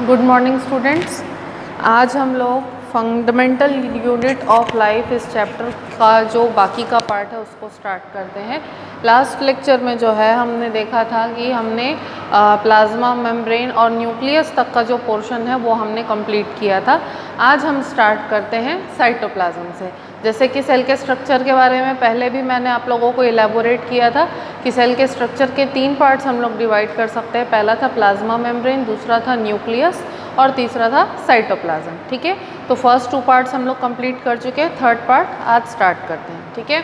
Good morning students. आज हम लोग फंडामेंटल यूनिट ऑफ लाइफ इस चैप्टर का जो बाकी का पार्ट है उसको स्टार्ट करते हैं। लास्ट लेक्चर में जो है हमने देखा था कि हमने प्लाज्मा मेम्ब्रेन और न्यूक्लियस तक का जो पोर्शन है वो हमने कंप्लीट किया था। आज हम स्टार्ट करते हैं साइटोप्लाज्म से। जैसे कि सेल के स्ट्रक्चर के बारे में पहले भी मैंने आप लोगों को इलेबोरेट किया था कि सेल के स्ट्रक्चर के 3 पार्ट्स हम लोग डिवाइड कर सकते हैं। पहला था प्लाज्मा मेम्ब्रेन, दूसरा था न्यूक्लियस और तीसरा था साइटोप्लाज्म। ठीक है, तो फर्स्ट 2 पार्ट्स हम लोग कंप्लीट कर चुके हैं, थर्ड पार्ट आज स्टार्ट करते हैं। ठीक है,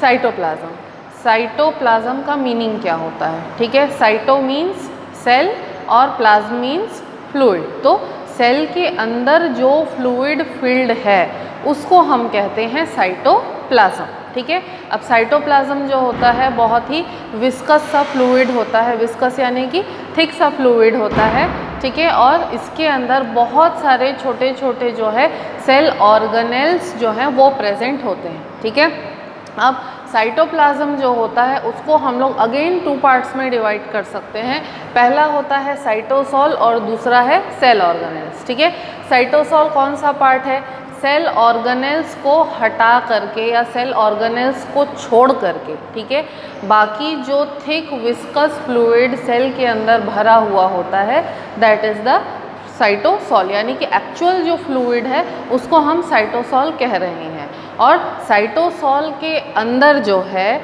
साइटोप्लाज्म। साइटोप्लाज्म का मीनिंग क्या होता है? ठीक है, साइटो मीन्स सेल और प्लाज्म मीन्स फ्लूइड। तो सेल के अंदर जो फ्लूइड फील्ड है उसको हम कहते हैं साइटोप्लाज्म। ठीक है, अब साइटोप्लाज्म जो होता है बहुत ही विस्कस सा फ्लूइड होता है। विस्कस यानी कि थिक सा फ्लूइड होता है। ठीक है, और इसके अंदर बहुत सारे छोटे छोटे जो है सेल ऑर्गेनेल्स जो हैं वो प्रेजेंट होते हैं। ठीक है, अब साइटोप्लाज्म जो होता है उसको हम लोग अगेन 2 पार्ट्स में डिवाइड कर सकते हैं। पहला होता है साइटोसोल और दूसरा है सेल ऑर्गेनेल्स। ठीक है, साइटोसोल कौन सा पार्ट है? सेल ऑर्गेनेल्स को हटा करके या सेल ऑर्गेनेल्स को छोड़ करके, ठीक है, बाकी जो थिक विस्कस फ्लूइड सेल के अंदर भरा हुआ होता है दैट इज़ द साइटोसोल, यानी कि एक्चुअल जो फ्लूइड है उसको हम साइटोसोल कह रहे हैं। और साइटोसोल के अंदर जो है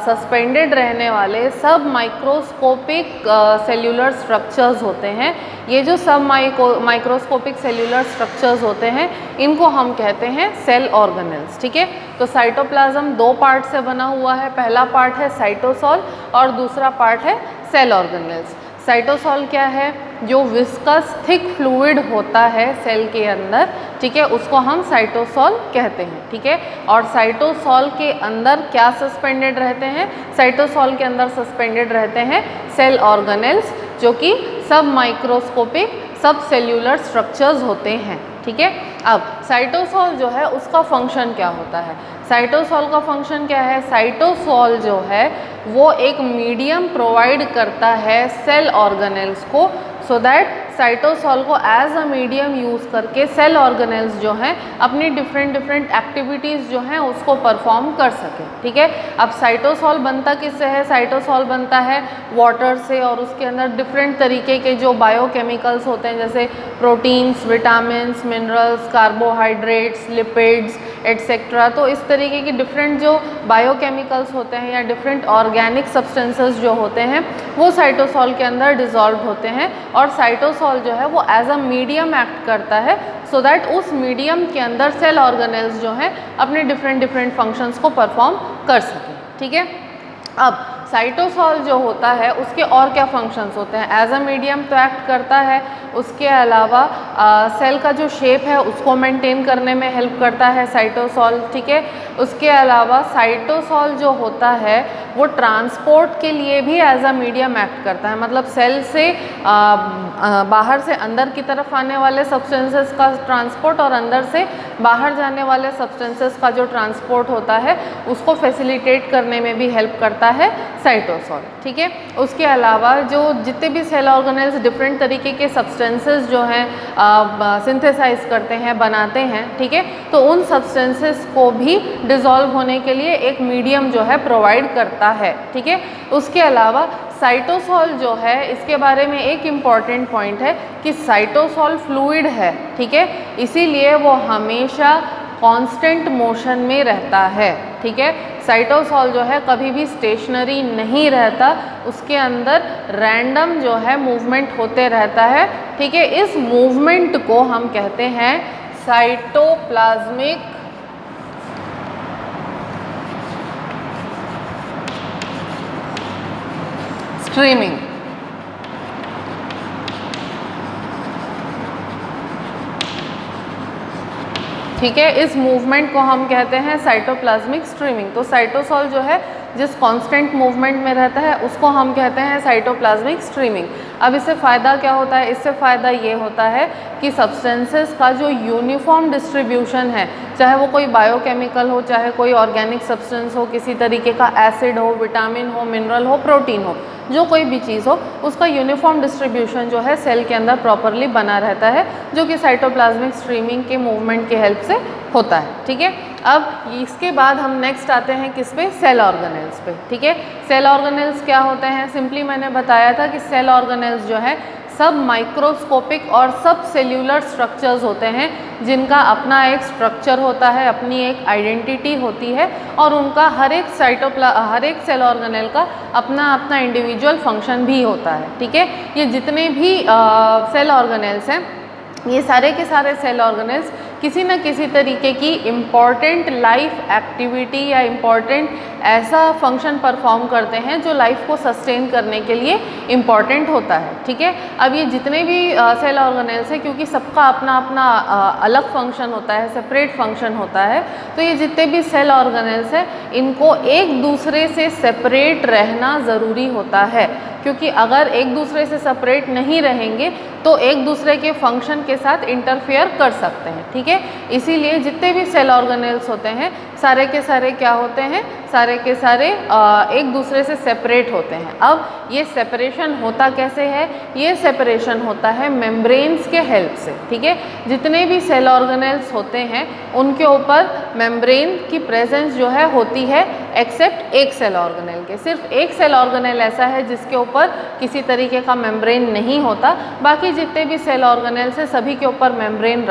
सस्पेंडेड रहने वाले सब माइक्रोस्कोपिक सेल्यूलर स्ट्रक्चर्स होते हैं। ये जो सब माइक्रोस्कोपिक सेल्यूलर स्ट्रक्चर्स होते हैं इनको हम कहते हैं सेल ऑर्गेनेल्स। ठीक है, तो साइटोप्लाज्म 2 पार्ट से बना हुआ है। पहला पार्ट है साइटोसोल और दूसरा पार्ट है सेल ऑर्गेनेल्स। साइटोसोल क्या है? जो विस्कस थिक फ्लूइड होता है सेल के अंदर, ठीक है, उसको हम साइटोसोल कहते हैं। ठीक है, और साइटोसोल के अंदर क्या सस्पेंडेड रहते हैं? साइटोसोल के अंदर सस्पेंडेड रहते हैं सेल ऑर्गेनेल्स जो कि सब माइक्रोस्कोपिक सब सेल्यूलर स्ट्रक्चर्स होते हैं। ठीक है, अब साइटोसोल जो है उसका फंक्शन क्या होता है? साइटोसोल का फंक्शन क्या है? साइटोसोल जो है वो एक मीडियम प्रोवाइड करता है सेल ऑर्गेनेल्स को, सो दैट साइटोसोल को एज अ मीडियम यूज़ करके सेल ऑर्गेनेल्स जो हैं अपनी डिफरेंट एक्टिविटीज़ जो हैं उसको परफॉर्म कर सकें। ठीक है, अब साइटोसोल बनता किससे है? साइटोसोल बनता है वाटर से, और उसके अंदर डिफरेंट तरीके के जो बायोकेमिकल्स होते हैं जैसे proteins, vitamins, minerals, carbohydrates, lipids etcetera. तो इस तरीके की डिफरेंट जो बायोकेमिकल्स होते हैं या डिफरेंट ऑर्गेनिक सब्सटेंसेस जो होते हैं वो साइटोसोल के अंदर डिज़ोल्व होते हैं, और साइटोसोल जो है वो एज अ मीडियम एक्ट करता है सो दैट उस मीडियम के अंदर सेल ऑर्गेनेल्स जो हैं अपने डिफरेंट फंक्शंस को परफॉर्म कर सकें। ठीक है, अब साइटोसोल जो होता है उसके और क्या फंक्शंस होते हैं? एज अ मीडियम तो एक्ट करता है, उसके अलावा सेल का जो शेप है उसको मेंटेन करने में हेल्प करता है साइटोसोल। ठीक है, उसके अलावा साइटोसोल जो होता है वो ट्रांसपोर्ट के लिए भी एज अ मीडियम एक्ट करता है। मतलब सेल से बाहर से अंदर की तरफ आने वाले सब्सटेंसेस का ट्रांसपोर्ट और अंदर से बाहर जाने वाले सब्सटेंसेस का जो ट्रांसपोर्ट होता है उसको फैसिलिटेट करने में भी हेल्प करता है साइटोसोल। ठीक है, उसके अलावा जो जितने भी सेल ऑर्गेनेल्स डिफरेंट तरीके के सब्सटेंसेस जो हैं सिंथेसाइज करते हैं, बनाते हैं, ठीक है, तो उन सब्सटेंसेस को भी डिज़ोल्व होने के लिए एक मीडियम जो है प्रोवाइड करता है। ठीक है, उसके अलावा साइटोसोल जो है इसके बारे में एक इम्पॉर्टेंट पॉइंट है कि साइटोसोल फ्लूइड है। ठीक है, इसीलिए वो हमेशा कांस्टेंट मोशन में रहता है। ठीक है, साइटोसोल जो है कभी भी स्टेशनरी नहीं रहता, उसके अंदर रैंडम जो है मूवमेंट होते रहता है। ठीक है, इस मूवमेंट को हम कहते हैं साइटोप्लाज्मिक स्ट्रीमिंग। ठीक है, इस मूवमेंट को हम कहते हैं साइटोप्लाज्मिक स्ट्रीमिंग। तो साइटोसोल जो है जिस कांस्टेंट मूवमेंट में रहता है उसको हम कहते हैं साइटोप्लाज्मिक स्ट्रीमिंग। अब इससे फ़ायदा क्या होता है? इससे फ़ायदा ये होता है कि सब्सटेंसेस का जो यूनिफॉर्म डिस्ट्रीब्यूशन है, चाहे वो कोई बायोकेमिकल हो, चाहे कोई ऑर्गेनिक सब्सटेंस हो, किसी तरीके का एसिड हो, विटामिन हो, मिनरल हो, प्रोटीन हो, जो कोई भी चीज़ हो, उसका यूनिफॉर्म डिस्ट्रीब्यूशन जो है सेल के अंदर प्रॉपरली बना रहता है, जो कि साइटोप्लाज्मिक स्ट्रीमिंग के मूवमेंट की हेल्प से होता है। ठीक है, अब इसके बाद हम नेक्स्ट आते हैं किस पे? सेल ऑर्गेनेल्स पे। ठीक है, सेल ऑर्गेनेल्स क्या होते हैं? सिंपली मैंने बताया था कि सेल ऑर्गेनेल्स जो है सब माइक्रोस्कोपिक और सब सेल्यूलर स्ट्रक्चर्स होते हैं, जिनका अपना एक स्ट्रक्चर होता है, अपनी एक आइडेंटिटी होती है, और उनका हर एक सेल ऑर्गेनेल का अपना अपना इंडिविजुअल फंक्शन भी होता है। ठीक है, ये जितने भी सेल ऑर्गेनेल्स हैं, ये सारे के सारे सेल ऑर्गेनेल्स किसी न किसी तरीके की इम्पॉर्टेंट लाइफ एक्टिविटी या इम्पॉर्टेंट ऐसा फंक्शन परफॉर्म करते हैं जो लाइफ को सस्टेन करने के लिए इम्पॉर्टेंट होता है। ठीक है, अब ये जितने भी सेल ऑर्गेनेल्स हैं, क्योंकि सबका अपना अपना अलग फंक्शन होता है, सेपरेट फंक्शन होता है, तो ये जितने भी सेल ऑर्गेनेल्स हैं, इनको एक दूसरे से सेपरेट रहना ज़रूरी होता है, क्योंकि अगर एक दूसरे से सेपरेट नहीं रहेंगे तो एक दूसरे के फंक्शन के साथ इंटरफेयर कर सकते हैं। ठीक है, इसीलिए जितने भी सेल ऑर्गेनेल्स होते हैं, सारे के सारे क्या होते हैं? सारे के सारे एक दूसरे से सेपरेट होते हैं। अब ये सेपरेशन होता कैसे है? ये सेपरेशन होता है मेम्ब्रेन्स के हेल्प से। ठीक है, जितने भी सेल ऑर्गेनेल्स होते हैं उनके ऊपर मेम्ब्रेन की प्रेजेंस जो है होती है, एक्सेप्ट एक सेल ऑर्गेनेल के। सिर्फ एक सेल ऑर्गेनेल ऐसा है जिसके ऊपर किसी तरीके का मेम्ब्रेन नहीं होता, बाकी जितने भी सेल ऑर्गेनेल्स हैं सभी के ऊपर मेम्ब्रेन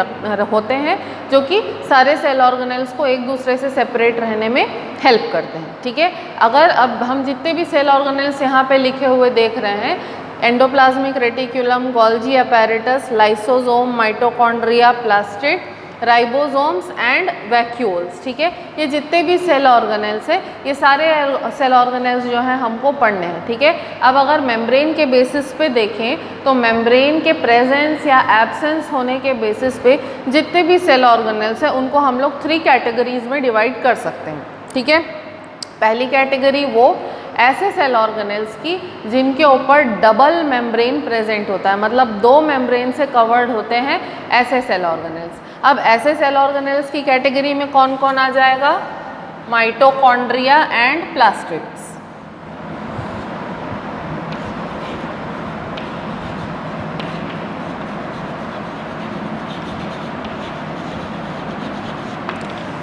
होते हैं, जो कि सारे सेल ऑर्गेनेल्स को एक दूसरे से सेपरेट रहने में हेल्प करते हैं। ठीक है, अगर अब हम जितने भी सेल ऑर्गेनेल्स यहाँ पे लिखे हुए देख रहे हैं, endoplasmic reticulum, Golgi apparatus, lysosome, mitochondria, plastid, ribosomes and vacuoles. ठीक है, ये जितने भी सेल ऑर्गेनेल्स हैं, ये सारे सेल ऑर्गेनेल्स जो हैं हमको पढ़ने हैं। ठीक है, अब अगर मेम्ब्रेन के बेसिस पे देखें तो मेम्ब्रेन के प्रेजेंस या एब्सेंस होने के बेसिस पे जितने भी सेल ऑर्गेनेल्स हैं उनको हम लोग 3 कैटेगरीज में डिवाइड कर सकते हैं। ठीक है, पहली कैटेगरी वो ऐसे सेल ऑर्गेनेल्स की जिनके ऊपर डबल मेम्ब्रेन प्रेजेंट होता है, मतलब 2 मेम्ब्रेन से कवर्ड होते हैं ऐसे सेल ऑर्गेनेल्स। अब ऐसे सेल ऑर्गेनेल्स की कैटेगरी में कौन कौन आ जाएगा? Mitochondria and plastids.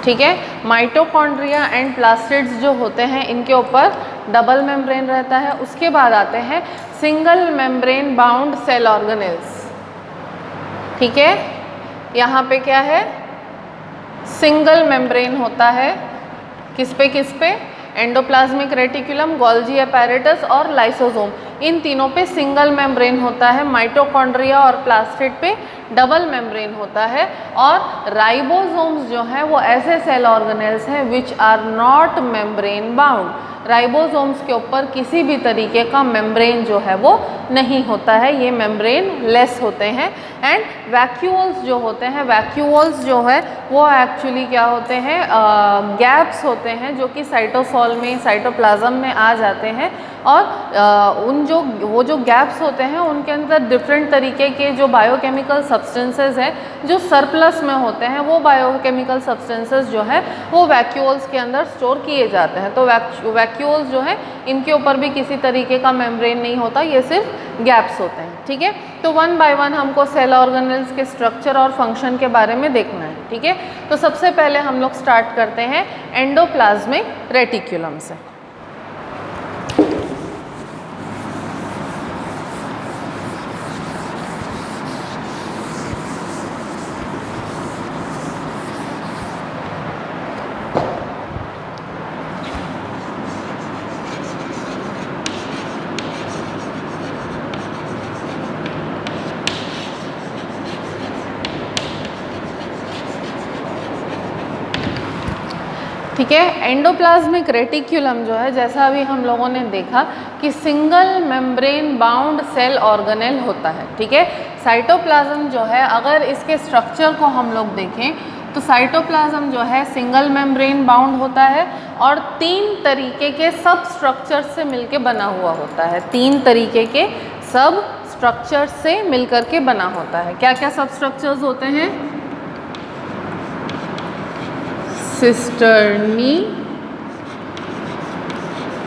ठीक है, माइटोकॉन्ड्रिया एंड प्लास्टिड्स जो होते हैं इनके ऊपर डबल मेम्ब्रेन रहता है। उसके बाद आते हैं single membrane bound cell organelles. ठीक है, यहाँ पे क्या है? सिंगल मेम्ब्रेन होता है, किस पे? एंडोप्लाज्मिक रेटिकुलम, गोल्जी अपैरेटस और लाइसोसोम, इन तीनों पे सिंगल मेम्ब्रेन होता है। माइटोकॉन्ड्रिया और प्लास्टिड पे डबल मेम्ब्रेन होता है। और राइबोसोम्स जो हैं वो ऐसे सेल ऑर्गेनेल्स हैं which are not membrane bound. Ribosomes के ऊपर किसी भी तरीके का मेम्ब्रेन जो है वो नहीं होता है, ये मेम्ब्रेन लेस होते हैं। एंड वैक्यूल्स जो होते हैं, वैक्यूल्स जो है वो एक्चुअली क्या होते हैं? गैप्स होते हैं जो कि साइटोसोल में, साइटोप्लाज्म में आ जाते हैं, और वो जो गैप्स होते हैं उनके अंदर डिफरेंट तरीके के जो बायोकेमिकल सब्सटेंसेस हैं जो सरप्लस में होते हैं, वो बायोकेमिकल सब्सटेंसेस जो है वो वैक्यूल्स के अंदर स्टोर किए जाते हैं। तो वैक्यूल्स जो है इनके ऊपर भी किसी तरीके का मेम्ब्रेन नहीं होता, ये सिर्फ गैप्स होते हैं। ठीक है, तो 1 बाय 1 हमको सेल ऑर्गेनेल्स के स्ट्रक्चर और फंक्शन के बारे में देखना है। ठीक है, तो सबसे पहले हम लोग स्टार्ट करते हैं एंडोप्लाज्मिक रेटिकुलम से। ठीक है, एंडोप्लाज्मिक रेटिकुलम जो है, जैसा अभी हम लोगों ने देखा कि single membrane bound cell organelle होता है। ठीक है, साइटोप्लाज्म जो है, अगर इसके स्ट्रक्चर को हम लोग देखें तो साइटोप्लाज्म जो है सिंगल मेम्ब्रेन बाउंड होता है और 3 तरीके के सब स्ट्रक्चर से मिलके बना हुआ होता है। 3 तरीके के सब स्ट्रक्चर से मिलकर के बना होता है। क्या क्या सब स्ट्रक्चर्स होते हैं? Cisternae,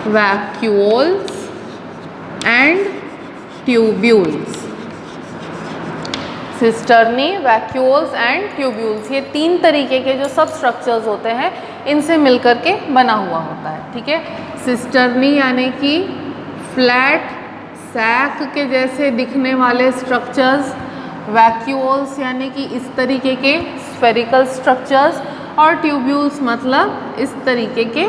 vacuoles and tubules. Cisternae, vacuoles and tubules, ये 3 तरीके के जो सब स्ट्रक्चर्स होते हैं इनसे मिलकर के बना हुआ होता है। ठीक है, सिस्टर्नी यानी कि फ्लैट सैक के जैसे दिखने वाले स्ट्रक्चर्स, वैक्यूल्स यानी कि इस तरीके के स्फेरिकल स्ट्रक्चर्स, और ट्यूब्यूल्स मतलब इस तरीके के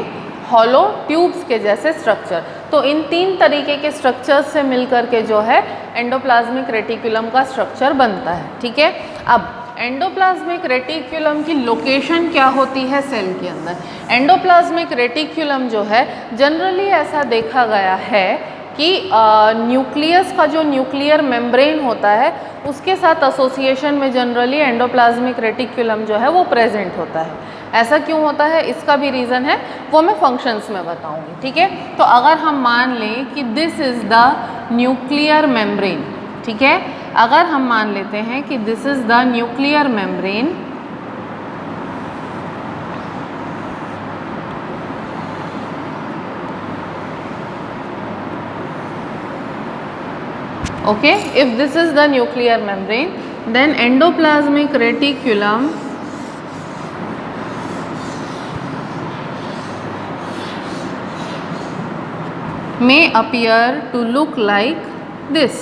हॉलो ट्यूब्स के जैसे स्ट्रक्चर। तो इन 3 तरीके के स्ट्रक्चर्स से मिलकर के जो है एंडोप्लाज्मिक रेटिकुलम का स्ट्रक्चर बनता है। ठीक है, अब एंडोप्लाज्मिक रेटिकुलम की लोकेशन क्या होती है सेल के अंदर? एंडोप्लाज्मिक रेटिकुलम जो है जनरली ऐसा देखा गया है कि न्यूक्लियस का जो न्यूक्लियर मेम्ब्रेन होता है उसके साथ एसोसिएशन में जनरली एंडोप्लाज्मिक रेटिकुलम जो है वो प्रेजेंट होता है। ऐसा क्यों होता है, इसका भी रीज़न है, वो मैं फंक्शंस में बताऊंगी। ठीक है, तो अगर हम मान लें कि this is the nuclear membrane, ठीक है, अगर हम मान लेते हैं कि this is the nuclear membrane, okay, if this is the nuclear membrane, then endoplasmic reticulum may appear to look like this.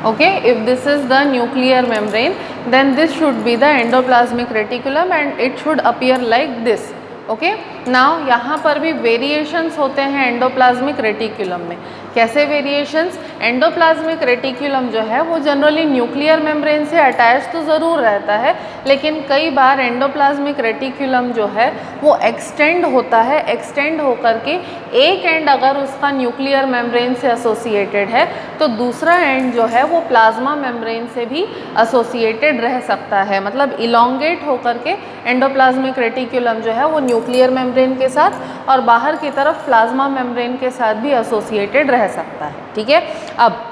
Okay, if this is the nuclear membrane, then this should be the endoplasmic reticulum and it should appear like this. Okay, now यहाँ पर भी variations होते हैं endoplasmic reticulum में। कैसे variations? Endoplasmic reticulum जो है वो जनरली न्यूक्लियर मेम्ब्रेन से अटैच तो ज़रूर रहता है, लेकिन कई बार एंडोप्लाज्मिक रेटिकुलम जो है वो एक्सटेंड होता है। एक्सटेंड होकर के एक एंड अगर उसका न्यूक्लियर मेम्ब्रेन से एसोसिएटेड है तो दूसरा एंड जो है वो प्लाज्मा मेम्ब्रेन से भी एसोसिएटेड रह सकता है। मतलब इलोंगेट होकर के एंडोप्लाज्मिक रेटिकुलम जो है वो न्यूक्लियर मेम्ब्रेन के साथ और बाहर की तरफ प्लाज्मा मेम्ब्रेन के साथ भी एसोसिएटेड रह सकता है। ठीक है, अब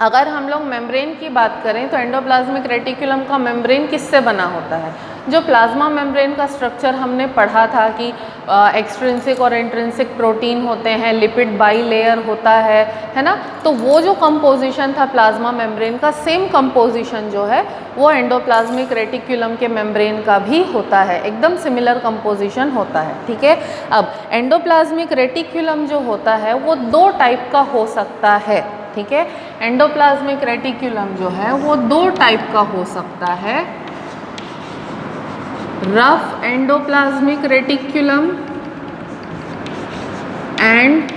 अगर हम लोग मेम्ब्रेन की बात करें तो एंडोप्लाज्मिक रेटिकुलम का मेम्ब्रेन किससे बना होता है? जो प्लाज्मा मेम्ब्रेन का स्ट्रक्चर हमने पढ़ा था कि एक्सट्रिंसिक और इंट्रिंसिक प्रोटीन होते हैं, लिपिड बाईलेयर होता है ना, तो वो जो कंपोजिशन था प्लाज्मा मेम्ब्रेन का, सेम कंपोजिशन जो है वो एंडोप्लाज्मिक रेटिकुलम के मेम्ब्रेन का भी होता है, एकदम सिमिलर कंपोजिशन होता है। ठीक है, अब एंडोप्लाज्मिक रेटिकुलम जो होता है वो 2 टाइप का हो सकता है। ठीक है, एंडोप्लाज्मिक रेटिकुलम जो है वो 2 टाइप का हो सकता है, rough endoplasmic reticulum and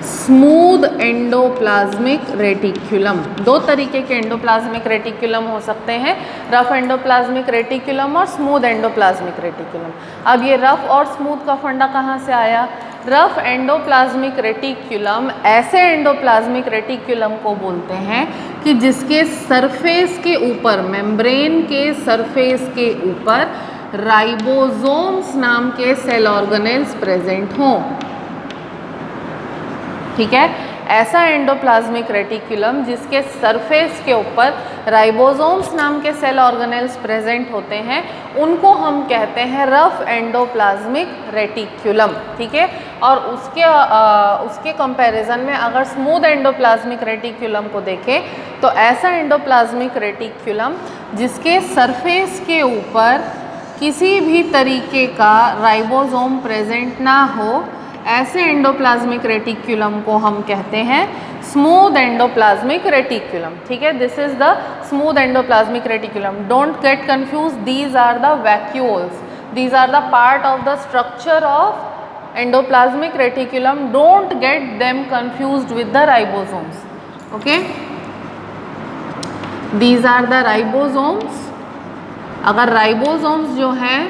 smooth endoplasmic reticulum. 2 तरीके के एंडोप्लाज्मिक रेटिकुलम हो सकते हैं, रफ एंडोप्लाज्मिक रेटिकुलम और स्मूथ एंडोप्लाज्मिक रेटिकुलम। अब ये रफ और स्मूथ का फंडा कहाँ से आया? रफ एंडोप्लाज्मिक रेटिकुलम ऐसे एंडोप्लाज्मिक रेटिकुलम को बोलते हैं कि जिसके सरफेस के ऊपर, मेम्ब्रेन के सरफेस के ऊपर राइबोसोम्स नाम के सेल ऑर्गेनेल्स प्रेजेंट हों। ठीक है, ऐसा एंडोप्लाज्मिक रेटिकुलम जिसके सरफेस के ऊपर राइबोसोम्स नाम के सेल ऑर्गेनेल्स प्रेजेंट होते हैं उनको हम कहते हैं रफ एंडोप्लाज्मिक रेटिकुलम। ठीक है, और उसके कंपैरिजन में अगर स्मूथ एंडोप्लाज्मिक रेटिकुलम को देखें तो ऐसा एंडोप्लाज्मिक रेटिकुलम जिसके सरफेस के ऊपर किसी भी तरीके का राइबोसोम प्रेजेंट ना हो, ऐसे एंडोप्लाज्मिक रेटिकुलम को हम कहते हैं स्मूथ एंडोप्लाज्मिक रेटिकुलम। ठीक है, this is the smooth endoplasmic reticulum. Don't get confuse, these are the vacuoles, these are the part of the structure of endoplasmic reticulum. Don't get them confused with the ribosomes. Okay, these are the ribosomes. अगर ribosomes जो हैं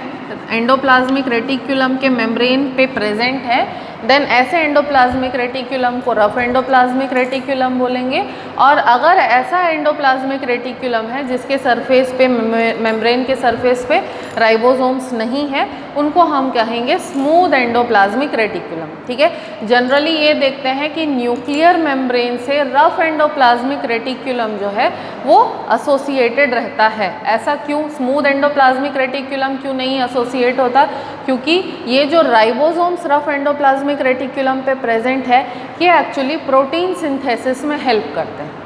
endoplasmic reticulum के membrane पे present है, then ऐसे endoplasmic reticulum को rough endoplasmic reticulum बोलेंगे। और अगर ऐसा एंडोप्लाज्मिक रेटिक्यूलम है जिसके सरफेस पे, मेम्ब्रेन के सरफेस पे राइबोसोम्स नहीं है, उनको हम कहेंगे स्मूथ एंडोप्लाज्मिक रेटिक्यूलम। ठीक है, जनरली ये देखते हैं कि न्यूक्लियर मेम्ब्रेन से रफ एंडोप्लाज्मिक रेटिक्यूलम जो है वो एसोसिएटेड रहता है। ऐसा क्यों? स्मूथ एंडोप्लाज्मिक रेटिक्यूलम क्यों नहीं एसोसिएट होता? क्योंकि ये जो राइबोसोम्स रफ एंडोप्लाज्मिक रेटिक्यूलम पे प्रेजेंट है, ये एक्चुअली प्रोटीन सिंथेसिस में हेल्प करते हैं।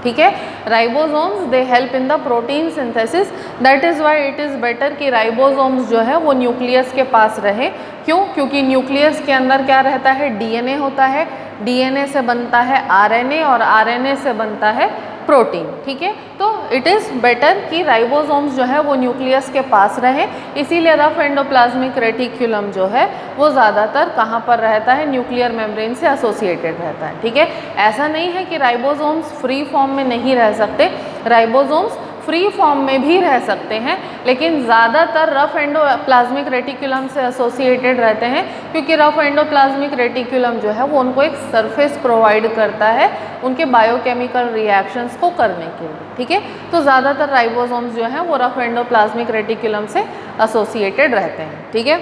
ठीक है, ribosomes they help in the protein synthesis, that is why it is better कि राइबोसोम्स जो है वो न्यूक्लियस के पास रहे। क्यों? क्योंकि न्यूक्लियस के अंदर क्या रहता है? डीएनए होता है, डीएनए से बनता है आरएनए और आरएनए से बनता है प्रोटीन। ठीक है, तो इट इज़ बेटर कि राइबोसोम्स जो है वो न्यूक्लियस के पास रहे, इसीलिए रफ एंडोप्लाज्मिक रेटिक्यूलम जो है वो ज़्यादातर कहाँ पर रहता है? न्यूक्लियर मेम्ब्रेन से एसोसिएटेड रहता है। ठीक है, ऐसा नहीं है कि राइबोसोम्स फ्री फॉर्म में नहीं रह सकते, राइबोसोम्स फ्री फॉर्म में भी रह सकते हैं, लेकिन ज़्यादातर रफ एंडोप्लाज्मिक रेटिक्यूलम से एसोसिएटेड रहते हैं, क्योंकि रफ एंडोप्लाज्मिक रेटिक्यूलम जो है वो उनको एक सरफेस प्रोवाइड करता है उनके बायोकेमिकल रिएक्शंस को करने के लिए। ठीक है, तो ज़्यादातर राइबोसोम्स जो हैं वो रफ एंडोप्लाज्मिक रेटिक्यूलम से एसोसिएटेड रहते हैं। ठीक है,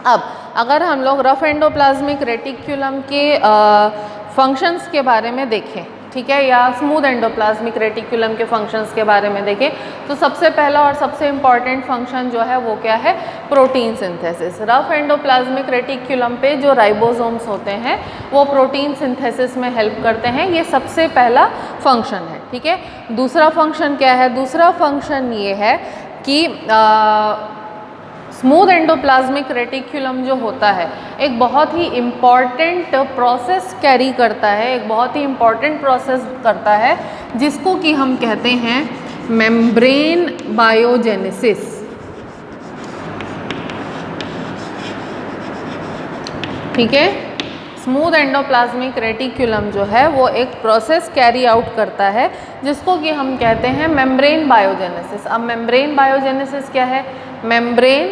अब अगर हम लोग रफ एंडोप्लाज्मिक रेटिक्यूलम के फंक्शंस के बारे में देखें, ठीक है, या स्मूथ एंडोप्लाज्मिक रेटिक्यूलम के फंक्शंस के बारे में देखें, तो सबसे पहला और सबसे इम्पॉर्टेंट फंक्शन जो है वो क्या है? Protein synthesis. Rough endoplasmic reticulum पे जो राइबोसोम्स होते हैं वो प्रोटीन सिंथेसिस में हेल्प करते हैं, ये सबसे पहला फंक्शन है। ठीक है, दूसरा फंक्शन क्या है? दूसरा फंक्शन ये है कि स्मूथ एंडोप्लाज्मिक रेटिक्यूलम जो होता है एक बहुत ही इम्पॉर्टेंट प्रोसेस कैरी करता है, एक बहुत ही इम्पॉर्टेंट प्रोसेस करता है जिसको कि हम कहते हैं मेम्ब्रेन बायोजेनेसिस। ठीक है, स्मूथ एंडोप्लाज्मिक रेटिक्यूलम जो है वो एक प्रोसेस कैरी आउट करता है जिसको कि हम कहते हैं मेम्ब्रेन बायोजेनेसिस। अब मेम्ब्रेन बायोजेनेसिस क्या है? मेम्ब्रेन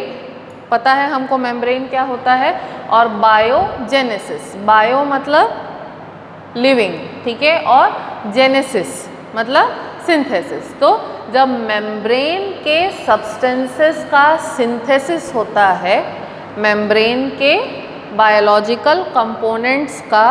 पता है हमको मेम्ब्रेन क्या होता है, और बायोजेनेसिस, बायो मतलब लिविंग, ठीक है, और जेनेसिस मतलब सिंथेसिस। तो जब मेम्ब्रेन के सब्सटेंसेस का सिंथेसिस होता है, मेम्ब्रेन के बायोलॉजिकल कंपोनेंट्स का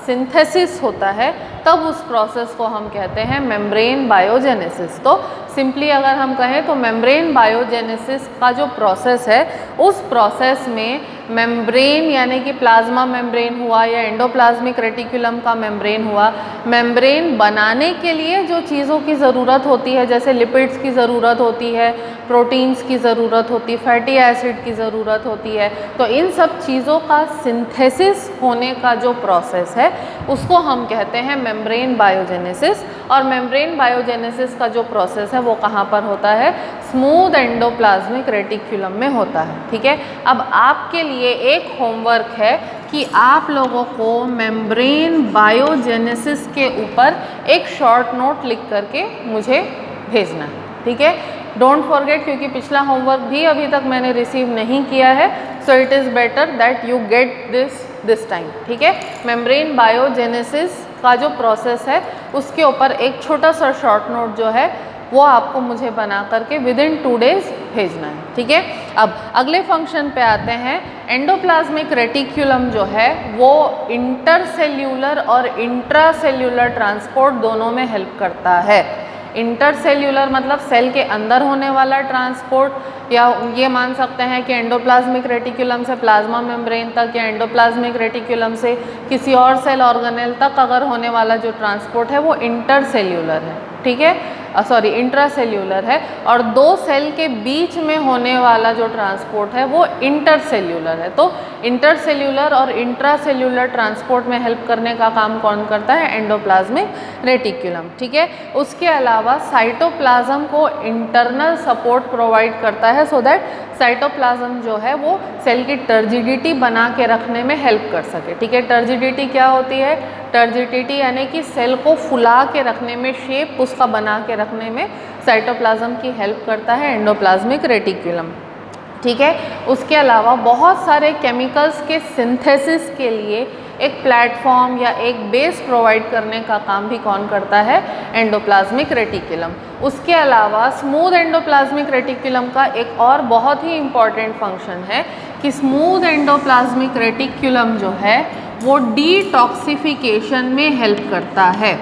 सिंथेसिस होता है, तब उस प्रोसेस को हम कहते हैं मेम्ब्रेन बायोजेनेसिस। तो सिंपली अगर हम कहें तो मेम्ब्रेन बायोजेनेसिस का जो प्रोसेस है, उस प्रोसेस में मेम्ब्रेन यानी कि प्लाज्मा मेम्ब्रेन हुआ या एंडोप्लाज्मिक रेटिक्यूलम का मेम्ब्रेन हुआ, मेम्ब्रेन बनाने के लिए जो चीज़ों की ज़रूरत होती है, जैसे लिपिड्स की ज़रूरत होती है, प्रोटीन्स की ज़रूरत होती है, फैटी एसिड की ज़रूरत होती है, तो इन सब चीज़ों का सिंथेसिस होने का जो प्रोसेस है उसको हम कहते हैं मेम्ब्रेन बायोजेनेसिस। और मेम्ब्रेन बायोजेनेसिस का जो प्रोसेस है वो कहाँ पर होता है? स्मूथ एंडोप्लाज्मिक रेटिक्यूलम में होता है। ठीक है, अब आपके लिए एक होमवर्क है कि आप लोगों को मेम्ब्रेन बायोजेनेसिस के ऊपर एक शॉर्ट नोट लिख करके मुझे भेजना है। ठीक है, डोंट फॉरगेट, क्योंकि पिछला होमवर्क भी अभी तक मैंने रिसीव नहीं किया है, so it is better that you get this time. ठीक है, मेम्ब्रेन बायोजेनेसिस का जो प्रोसेस है उसके ऊपर एक छोटा सा शॉर्ट नोट जो है वो आपको मुझे बना करके विदिन 2 डेज भेजना है। ठीक है, अब अगले फंक्शन पे आते हैं। एंडोप्लाज्मिक रेटिक्यूलम जो है वो इंटरसेल्यूलर और इंट्रासेल्यूलर ट्रांसपोर्ट दोनों में हेल्प करता है। इंटरसेल्यूलर मतलब सेल के अंदर होने वाला ट्रांसपोर्ट, या ये मान सकते हैं कि एंडोप्लाज्मिक रेटिक्यूलम से प्लाज्मा मेम्ब्रेन तक या एंडोप्लाज्मिक रेटिक्यूलम से किसी और सेल ऑर्गेनेल तक अगर होने वाला जो ट्रांसपोर्ट है वो इंटरसेल्यूलर है। ठीक है, सॉरी इंट्रासेल्यूलर है, और 2 सेल के बीच में होने वाला जो ट्रांसपोर्ट है वो इंटरसेल्यूलर है। तो इंटरसेल्यूलर और इंट्रासेल्यूलर ट्रांसपोर्ट में हेल्प करने का काम कौन करता है? Endoplasmic reticulum. ठीक है, उसके अलावा साइटोप्लाज्म को इंटरनल सपोर्ट प्रोवाइड करता है, सो दैट साइटोप्लाज्म जो है वो सेल की टर्जिडिटी बना के रखने में हेल्प कर सके। ठीक है, टर्जिडिटी क्या होती है? टर्जिडिटी यानी कि सेल को फुला के रखने में, शेप उसका बना के रखने में साइटोप्लाज्म की हेल्प करता है एंडोप्लाज्मिक रेटिक्यूलम। ठीक है। उसके अलावा बहुत सारे केमिकल्स के सिंथेसिस के लिए एक प्लेटफॉर्म या एक बेस प्रोवाइड करने का काम भी कौन करता है? Endoplasmic reticulum. उसके अलावा स्मूथ एंडोप्लाज्मिक रेटिकुलम का एक और बहुत ही इम्पॉर्टेंट फंक्शन है कि स्मूथ एंडोप्लाज्मिक रेटिकुलम जो है वो डिटॉक्सिफिकेशन में हेल्प करता है।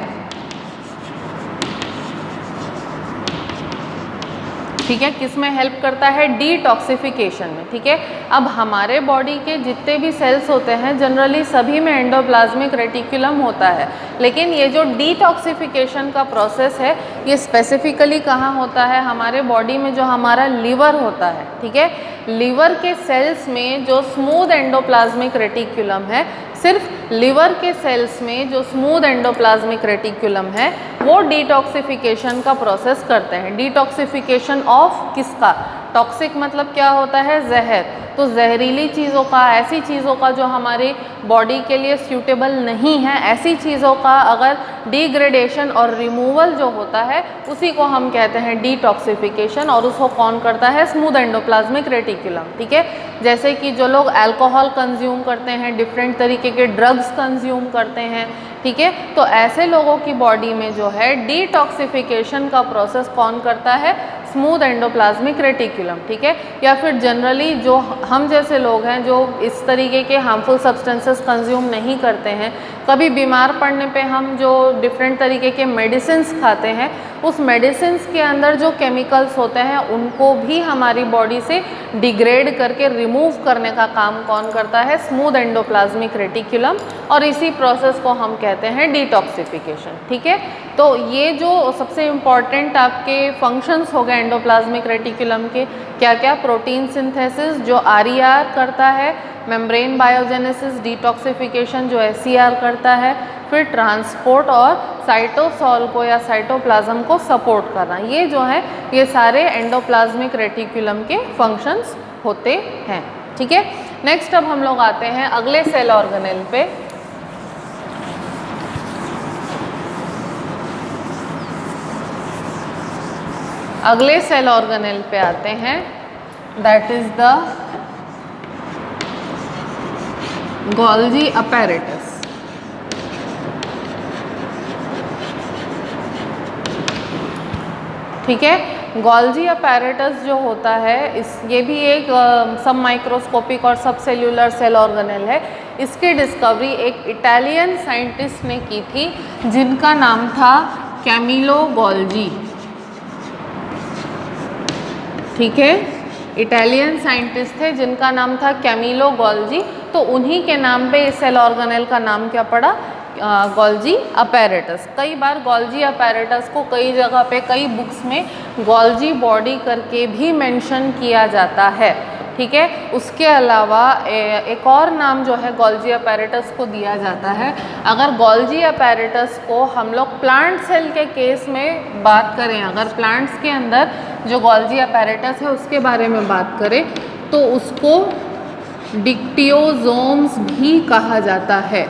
ठीक है, किस में हेल्प करता है? डिटॉक्सिफिकेशन में। ठीक है, अब हमारे बॉडी के जितने भी सेल्स होते हैं जनरली सभी में एंडोप्लाज्मिक रेटिकुलम होता है, लेकिन ये जो डिटॉक्सिफिकेशन का प्रोसेस है ये स्पेसिफिकली कहाँ होता है? हमारे बॉडी में जो हमारा लीवर होता है। ठीक है, लीवर के सेल्स में जो स्मूथ एंडोप्लाज्मिक रेटिकुलम है, सिर्फ लीवर के सेल्स में जो स्मूथ एंडोप्लाज्मिक रेटिकुलम है वो डिटॉक्सिफिकेशन का प्रोसेस करते हैं। डिटॉक्सिफिकेशन ऑफ किसका? टॉक्सिक मतलब क्या होता है? जहर। तो जहरीली चीज़ों का, ऐसी चीज़ों का जो हमारे बॉडी के लिए सूटेबल नहीं है, ऐसी चीज़ों का अगर डिग्रेडेशन और रिमूवल जो होता है उसी को हम कहते हैं डिटॉक्सिफिकेशन, और उसको कौन करता है? Smooth endoplasmic reticulum. ठीक है, जैसे कि जो लोग अल्कोहल कंज्यूम करते हैं, डिफरेंट तरीके के ड्रग्स कंज्यूम करते हैं, ठीक है, तो ऐसे लोगों की बॉडी में जो है डिटॉक्सिफिकेशन का प्रोसेस कौन करता है? Smooth endoplasmic reticulum. ठीक है, या फिर जनरली जो हम जैसे लोग हैं जो इस तरीके के हार्मफुल सब्सटेंसेस कंज्यूम नहीं करते हैं, कभी बीमार पड़ने पे हम जो डिफरेंट तरीके के मेडिसिन्स खाते हैं, उस मेडिसिन्स के अंदर जो केमिकल्स होते हैं उनको भी हमारी बॉडी से डिग्रेड करके रिमूव करने का काम कौन करता है? स्मूथ एंडोप्लाज्मिक रेटिकुलम, और इसी प्रोसेस को हम कहते हैं डिटॉक्सिफिकेशन। ठीक है, तो ये जो सबसे इम्पॉर्टेंट आपके फंक्शंस हो गए एंडोप्लाज्मिक रेटिकुलम के, क्या क्या? प्रोटीन सिंथेसिस जो RER करता है, मेम्ब्रेन बायोजेनेसिस, डिटॉक्सिफिकेशन जो SCR करता है, फिर ट्रांसपोर्ट और साइटोसॉल को या साइटोप्लाज्म को सपोर्ट करना, ये जो है ये सारे एंडोप्लाज्मिक रेटिकुलम के फंक्शंस होते हैं। ठीक है, नेक्स्ट अब हम लोग आते हैं अगले सेल ऑर्गेनेल पे। अगले सेल ऑर्गेनेल पे आते हैं, that is the Golgi apparatus. ठीक है, गोल्जी अपैरेटस जो होता है ये भी एक सब माइक्रोस्कोपिक और सब सेल्यूलर सेल ऑर्गेनेल है। इसकी डिस्कवरी एक इटालियन साइंटिस्ट ने की थी जिनका नाम था कैमिलो गोल्जी। ठीक है, इटालियन साइंटिस्ट थे जिनका नाम था कैमिलो गोल्जी, तो उन्हीं के नाम पे इस सेल ऑर्गेनेल का नाम क्या पड़ा? Golgi apparatus. कई बार गोल्जी अपैरेटस को कई जगह पे कई बुक्स में गोल्जी बॉडी करके भी मेंशन किया जाता है। ठीक है, उसके अलावा एक और नाम जो है गोल्जी अपैरेटस को दिया जाता है। अगर गोल्जी अपैरेटस को हम लोग प्लांट सेल के केस में बात करें, अगर प्लांट्स के अंदर जो गोल्जी अपैरेटस है उसके बारे में बात करें तो उसको डिक्टियोजोम्स भी कहा जाता है।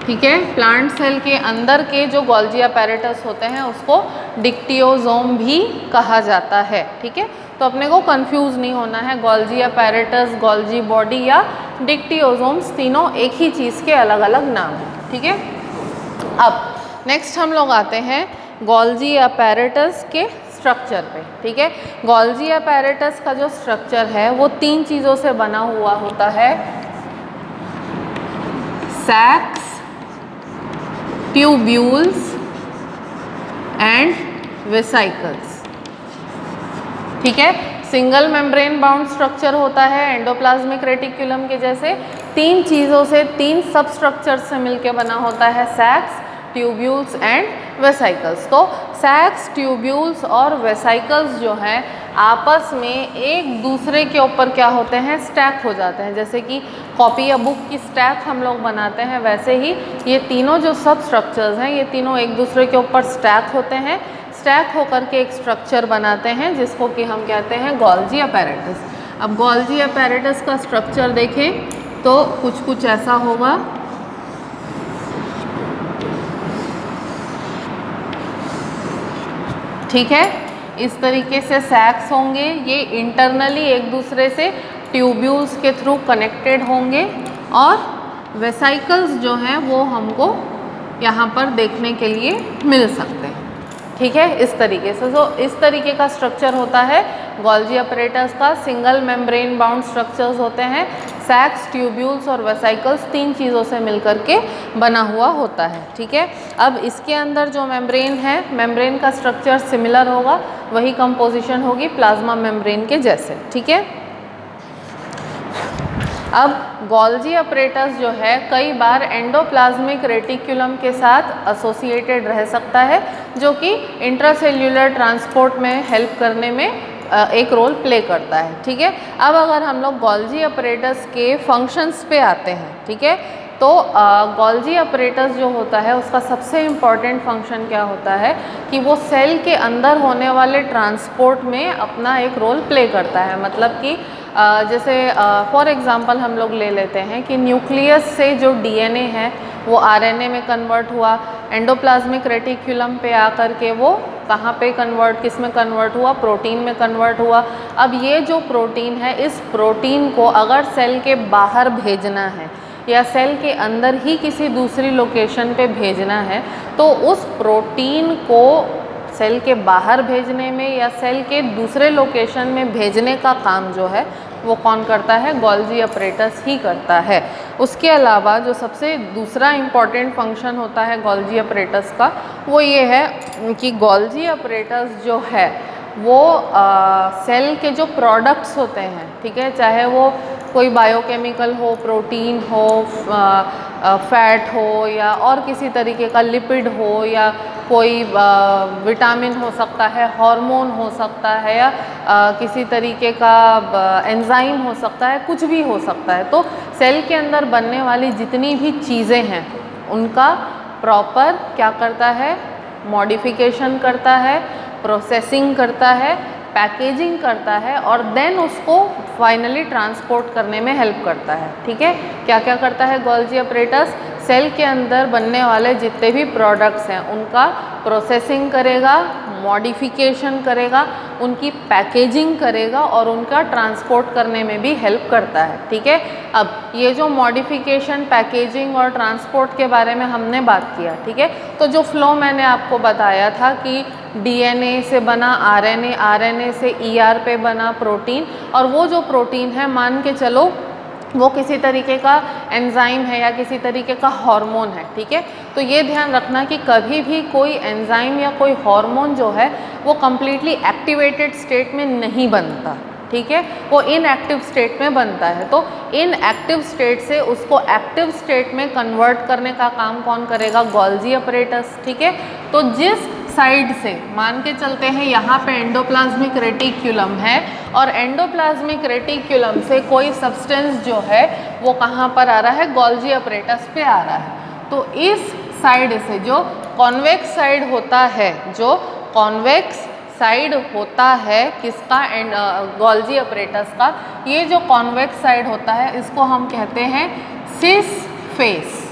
ठीक है, प्लांट सेल के अंदर के जो गोल्जी अपैरेटस होते हैं उसको डिक्टियोजोम भी कहा जाता है। ठीक है, तो अपने को कंफ्यूज नहीं होना है, गोल्जी अपैरेटस, गोल्जी बॉडी या डिक्टियोजोम्स तीनों एक ही चीज़ के अलग अलग नाम हैं। ठीक है, अब नेक्स्ट हम लोग आते हैं गोल्जी अपैरेटस के स्ट्रक्चर पे। ठीक है, गोल्जी अपैरेटस का जो स्ट्रक्चर है वो तीन चीज़ों से बना हुआ होता है, सैक्स, ट्यूब्यूल्स एंड वेसिकल्स। ठीक है, सिंगल मेम्ब्रेन बाउंड स्ट्रक्चर होता है एंडोप्लाज्मिक रेटिकुलम के जैसे, तीन चीज़ों से, तीन सब स्ट्रक्चर से मिलके बना होता है, सैक्स, ट्यूब्यूल्स एंड वेसिकल्स। तो सैक्स, ट्यूब्यूल्स और वेसिकल्स जो हैं आपस में एक दूसरे के ऊपर क्या होते हैं? स्टैक हो जाते हैं। जैसे कि कॉपी या बुक की स्टैक हम लोग बनाते हैं, वैसे ही ये तीनों जो सब स्ट्रक्चर्स हैं ये तीनों एक दूसरे के ऊपर स्टैक होते हैं, स्टैक होकर के एक स्ट्रक्चर बनाते हैं जिसको कि हम कहते हैं गोल्जी अपैरेटस। अब गोल्जी अपैरेटस का स्ट्रक्चर देखें तो कुछ ऐसा होगा। ठीक है, इस तरीके से सैक्स होंगे, ये इंटरनली एक दूसरे से ट्यूब्यूल्स के थ्रू कनेक्टेड होंगे और वेसाइकल्स जो हैं वो हमको यहाँ पर देखने के लिए मिल सकते हैं। ठीक है, इस तरीके से। तो इस तरीके का स्ट्रक्चर होता है गोल्जी अपरेटस का। सिंगल मेम्ब्रेन बाउंड स्ट्रक्चर्स होते हैं, सैक्स, ट्यूब्यूल्स और वेसाइकल्स 3 चीज़ों से मिलकर के बना हुआ होता है। ठीक है, अब इसके अंदर जो मेम्ब्रेन है, मेम्ब्रेन का स्ट्रक्चर सिमिलर होगा, वही कंपोजिशन होगी प्लाज्मा मेम्ब्रेन के जैसे। ठीक है, अब गोल्जी अपरेटस जो है कई बार एंडोप्लाज्मिक रेटिकुलम के साथ एसोसिएटेड रह सकता है, जो कि इंट्रासेल्यूलर ट्रांसपोर्ट में हेल्प करने में एक रोल प्ले करता है। ठीक है, अब अगर हम लोग गोल्जी अपरेटस के फंक्शंस पे आते हैं, ठीक है, तो गोल्जी अपरेटस जो होता है उसका सबसे इम्पॉर्टेंट फंक्शन क्या होता है कि वो सेल के अंदर होने वाले ट्रांसपोर्ट में अपना एक रोल प्ले करता है। मतलब कि जैसे फॉर एग्ज़ाम्पल हम लोग ले लेते हैं कि न्यूक्लियस से जो डीएनए है वो आरएनए में कन्वर्ट हुआ, एंडोप्लाज्मिक रेटिकुलम पे आकर के वो कहाँ पे कन्वर्ट, किस में कन्वर्ट हुआ, प्रोटीन में कन्वर्ट हुआ। अब ये जो प्रोटीन है, इस प्रोटीन को अगर सेल के बाहर भेजना है या सेल के अंदर ही किसी दूसरी लोकेशन पे भेजना है, तो उस प्रोटीन को सेल के बाहर भेजने में या सेल के दूसरे लोकेशन में भेजने का काम जो है वो कौन करता है, गोल्जी अपरेटस ही करता है। उसके अलावा जो सबसे दूसरा इम्पॉर्टेंट फंक्शन होता है गोल्जी अपरेटस का, वो ये है कि गोल्जी अपरेटस जो है वो सेल के जो प्रोडक्ट्स होते हैं, ठीक है, चाहे वो कोई बायोकेमिकल हो, प्रोटीन हो, फैट हो या और किसी तरीके का लिपिड हो या कोई विटामिन हो सकता है, हार्मोन हो सकता है या किसी तरीके का एंजाइम हो सकता है, कुछ भी हो सकता है। तो सेल के अंदर बनने वाली जितनी भी चीज़ें हैं उनका प्रॉपर क्या करता है, मॉडिफिकेशन करता है, प्रोसेसिंग करता है, पैकेजिंग करता है और देन उसको फाइनली ट्रांसपोर्ट करने में हेल्प करता है। ठीक है, क्या क्या करता है गोल्जी अपरेटस, सेल के अंदर बनने वाले जितने भी प्रोडक्ट्स हैं उनका प्रोसेसिंग करेगा, मॉडिफिकेशन करेगा, उनकी पैकेजिंग करेगा और उनका ट्रांसपोर्ट करने में भी हेल्प करता है। ठीक है, अब ये जो मॉडिफिकेशन, पैकेजिंग और ट्रांसपोर्ट के बारे में हमने बात किया, ठीक है, तो जो फ्लो मैंने आपको बताया था कि डीएनए से बना आरएनए, आरएनए से ईआर पे बना प्रोटीन, और वो जो प्रोटीन है मान के चलो वो किसी तरीके का एंजाइम है या किसी तरीके का हार्मोन है। ठीक है, तो ये ध्यान रखना कि कभी भी कोई एंजाइम या कोई हार्मोन जो है वो कम्प्लीटली एक्टिवेटेड स्टेट में नहीं बनता। ठीक है, वो इनएक्टिव स्टेट में बनता है। तो इनएक्टिव स्टेट से उसको एक्टिव स्टेट में कन्वर्ट करने का काम कौन करेगा, गोल्जी अपरेटस। ठीक है, तो जिस साइड से मान के चलते हैं यहाँ पे एंडोप्लाज्मिक रेटिकुलम है और एंडोप्लाज्मिक रेटिकुलम से कोई सब्सटेंस जो है वो कहाँ पर आ रहा है, गोल्जी अपरेटस पे आ रहा है। तो इस साइड से जो कॉन्वेक्स साइड होता है, जो कॉन्वेक्स साइड होता है किसका, गोल्जी अपरेटस का, ये जो कॉन्वेक्स साइड होता है इसको हम कहते हैं सिस फेस।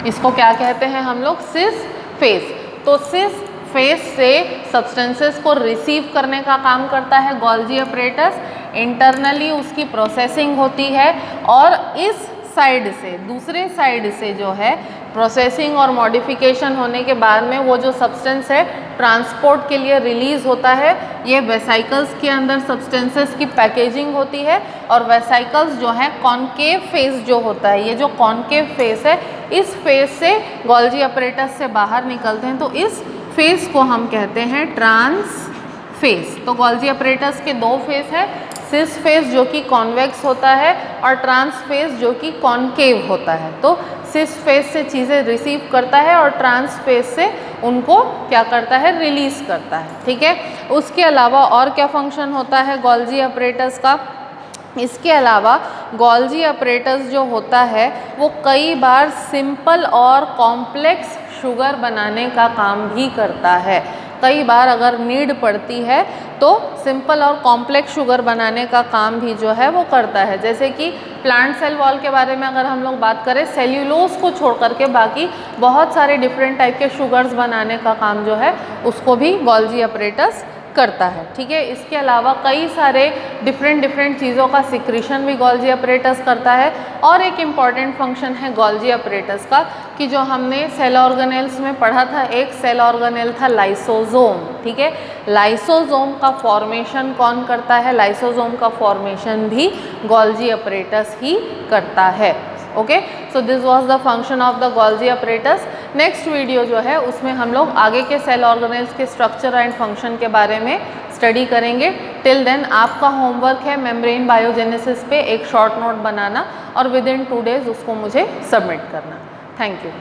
इसको क्या कहते हैं हम लोग, सिस फेस। तो सिस फेस से सब्सटेंसेस को रिसीव करने का काम करता है गोल्जी अपरेटस, इंटरनली उसकी प्रोसेसिंग होती है और इस साइड से, दूसरे साइड से जो है प्रोसेसिंग और मॉडिफिकेशन होने के बाद में वो जो सब्सटेंस है ट्रांसपोर्ट के लिए रिलीज़ होता है। ये वेसाइकल्स के अंदर सब्सटेंसेस की पैकेजिंग होती है और वेसाइकल्स जो है कॉन्केव फेस जो होता है, ये जो कॉन्केव फेस है, इस फेस से गोल्जी अपरेटस से बाहर निकलते हैं। तो इस फेस को हम कहते हैं ट्रांस फेस। तो गोल्जी अपरेटस के 2 फेस है, सिस फेस जो कि कॉन्वेक्स होता है और ट्रांस फेस जो कि कॉन्केव होता है। तो सिस फेस से चीज़ें रिसीव करता है और ट्रांस फेस से उनको क्या करता है, रिलीज़ करता है। ठीक है, उसके अलावा और क्या फंक्शन होता है गोल्जी अपरेटस का, इसके अलावा गोल्जी अपरेटस जो होता है वो कई बार सिंपल और कॉम्प्लेक्स शुगर बनाने का काम भी करता है। कई बार अगर नीड पड़ती है तो सिंपल और कॉम्प्लेक्स शुगर बनाने का काम भी जो है वो करता है। जैसे कि प्लांट सेल वॉल के बारे में अगर हम लोग बात करें, सेल्यूलोज को छोड़ करके बाकी बहुत सारे डिफरेंट टाइप के शुगर्स बनाने का काम जो है उसको भी गोल्जी अपरेटस करता है, ठीक है। इसके अलावा कई सारे डिफरेंट चीज़ों का सिक्रीशन भी गोल्जी अपरेटस करता है। और एक इम्पॉर्टेंट फंक्शन है गोल्जी अपरेटस का कि जो हमने सेल ऑर्गेनेल्स में पढ़ा था, एक सेल ऑर्गेनेल था लाइसोसोम, ठीक है। लाइसोसोम का फॉर्मेशन कौन करता है? लाइसोसोम का फॉर्मेशन भी गोल्जी अपरेटस ही करता है। Okay, so this was the function of the Golgi apparatus. Next video जो है उसमें हम लोग आगे के सेल ऑर्गेनेल्स के स्ट्रक्चर एंड फंक्शन के बारे में स्टडी करेंगे। टिल देन आपका होमवर्क है मेम्ब्रेन बायोजेनेसिस पे एक शॉर्ट नोट बनाना और विद इन 2 days उसको मुझे सबमिट करना। Thank you.